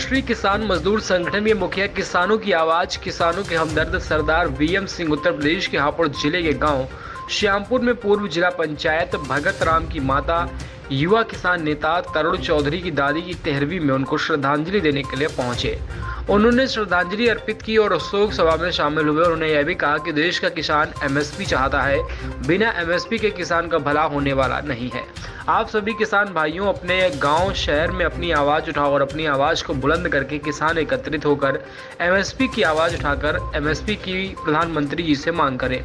राष्ट्रीय किसान मजदूर संगठन के मुखिया किसानों की आवाज किसानों के हमदर्द सरदार वीएम सिंह उत्तर प्रदेश के हापुड़ जिले के गांव श्यामपुर में पूर्व जिला पंचायत भगत राम की माता युवा किसान नेता तरुण चौधरी की दादी की 13वीं में उनको श्रद्धांजलि देने के लिए पहुंचे। उन्होंने श्रद्धांजलि अर्पित की और शोक सभा में शामिल हुए। उन्होंने यह भी कहा कि देश का किसान एमएसपी चाहता है, बिना एमएसपी के किसान का भला होने वाला नहीं है। आप सभी किसान भाइयों अपने गांव शहर में अपनी आवाज उठाओ और अपनी आवाज को बुलंद करके किसान एकत्रित होकर एमएसपी की आवाज उठाकर एमएसपी की प्रधानमंत्री जी से मांग करें।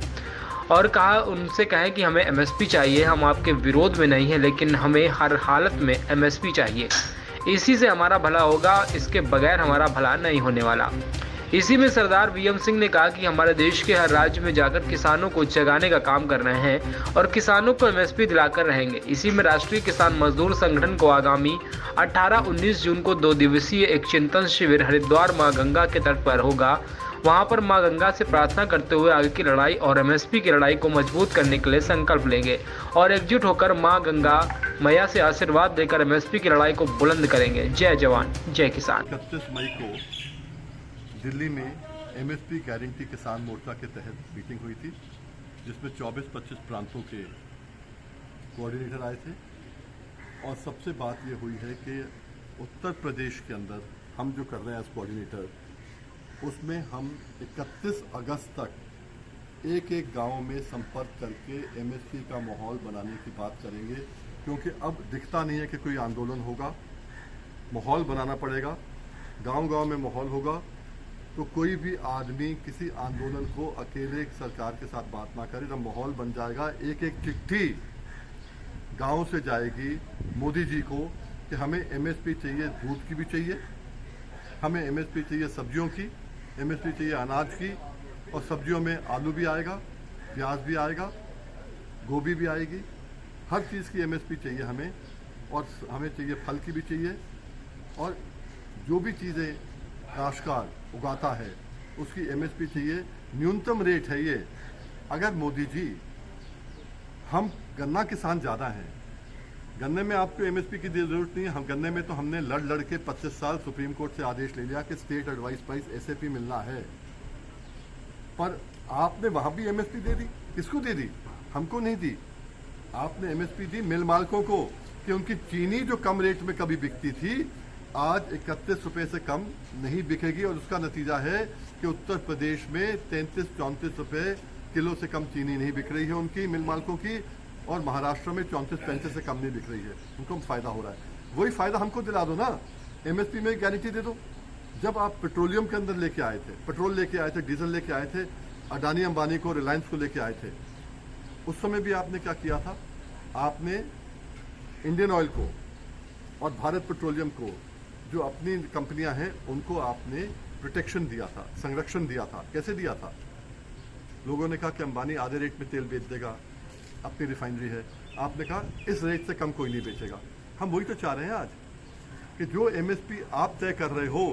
और कहा उनसे कहें कि हमें एमएसपी चाहिए, हम आपके विरोध में नहीं हैं, लेकिन हमें हर हालत में एमएसपी चाहिए। इसी से हमारा भला होगा, इसके बगैर हमारा भला नहीं होने वाला। इसी में सरदार वीएम सिंह ने कहा कि हमारे देश के हर राज्य में जाकर किसानों को जगाने का काम कर रहे हैं और किसानों को एमएसपी दिलाकर रहेंगे। इसी में राष्ट्रीय किसान मजदूर संगठन को आगामी 18-19 जून को 2 दिवसीय एक चिंतन शिविर हरिद्वार मां गंगा के तट पर होगा। वहां पर मां गंगा से प्रार्थना करते हुए आगे की लड़ाई और एमएसपी की लड़ाई को मजबूत करने के लिए संकल्प लेंगे और एकजुट होकर मां गंगा मैया से आशीर्वाद देकर एमएसपी की लड़ाई को बुलंद करेंगे। जय जवान जय किसान। 31 मई को दिल्ली में एमएसपी गारंटी किसान मोर्चा के तहत मीटिंग हुई थी, जिसमें 24-25 प्रांतों के कोऑर्डिनेटर आए थे। और सबसे बात ये हुई है कि उत्तर प्रदेश के अंदर हम जो कर रहे हैं एज कोऑर्डिनेटर, उसमें हम 31 अगस्त तक एक गांव में संपर्क करके एमएसपी का माहौल बनाने की बात करेंगे, क्योंकि अब दिखता नहीं है कि कोई आंदोलन होगा। माहौल बनाना पड़ेगा, गांव-गांव में माहौल होगा, तो कोई भी आदमी किसी आंदोलन को अकेले सरकार के साथ बात ना करे। जब माहौल बन जाएगा, एक चिट्ठी गांव से जाएगी मोदी जी को कि हमें एमएसपी चाहिए, दूध की भी चाहिए, हमें एमएसपी चाहिए सब्जियों की, एमएसपी चाहिए अनाज की, और सब्जियों में आलू भी आएगा, प्याज भी आएगा, गोभी भी आएगी, हर चीज़ की एमएसपी चाहिए हमें। और हमें चाहिए फल की भी चाहिए, और जो भी चीज़ें काश्तकार उगाता है उसकी एमएसपी चाहिए। न्यूनतम रेट है ये। अगर मोदी जी, हम गन्ना किसान ज़्यादा हैं, गन्ने में आपको एमएसपी की जरूरत नहीं है। हम गन्ने में तो हमने लड़ के 25 साल सुप्रीम कोर्ट से आदेश ले लिया कि स्टेट एडवाइस प्राइस एसएपी मिलना है, पर आपने वहां भी एमएसपी दे दी। किसको दे दी? हमको नहीं दी। आपने एमएसपी दी मिल मालिकों को कि उनकी चीनी जो कम रेट में कभी बिकती थी, आज 31 रुपए से कम नहीं बिकेगी। और उसका नतीजा है कि उत्तर प्रदेश में 33-34 रुपए किलो से कम चीनी नहीं बिक रही है उनकी मिल मालिकों की, और महाराष्ट्र में 34-35 से कम नहीं बिक रही है। उनको फायदा हो रहा है। वही फायदा हमको दिला दो ना, एमएसपी में गारंटी दे दो। जब आप पेट्रोलियम के अंदर लेके आए थे, पेट्रोल लेके आए थे, डीजल लेके आए थे, अडानी अंबानी को, रिलायंस को लेके आए थे, उस समय भी आपने क्या किया था? आपने इंडियन ऑयल को और भारत पेट्रोलियम को, जो अपनी कंपनियां हैं, उनको आपने प्रोटेक्शन दिया था, संरक्षण दिया था। कैसे दिया था? लोगों ने कहा कि अंबानी आधे रेट में तेल बेच देगा, अपनी रिफाइनरी है। आपने कहा इस रेट से कम कोई नहीं बेचेगा। हम वही तो चाह रहे हैं आज, कि जो एमएसपी आप तय कर रहे हो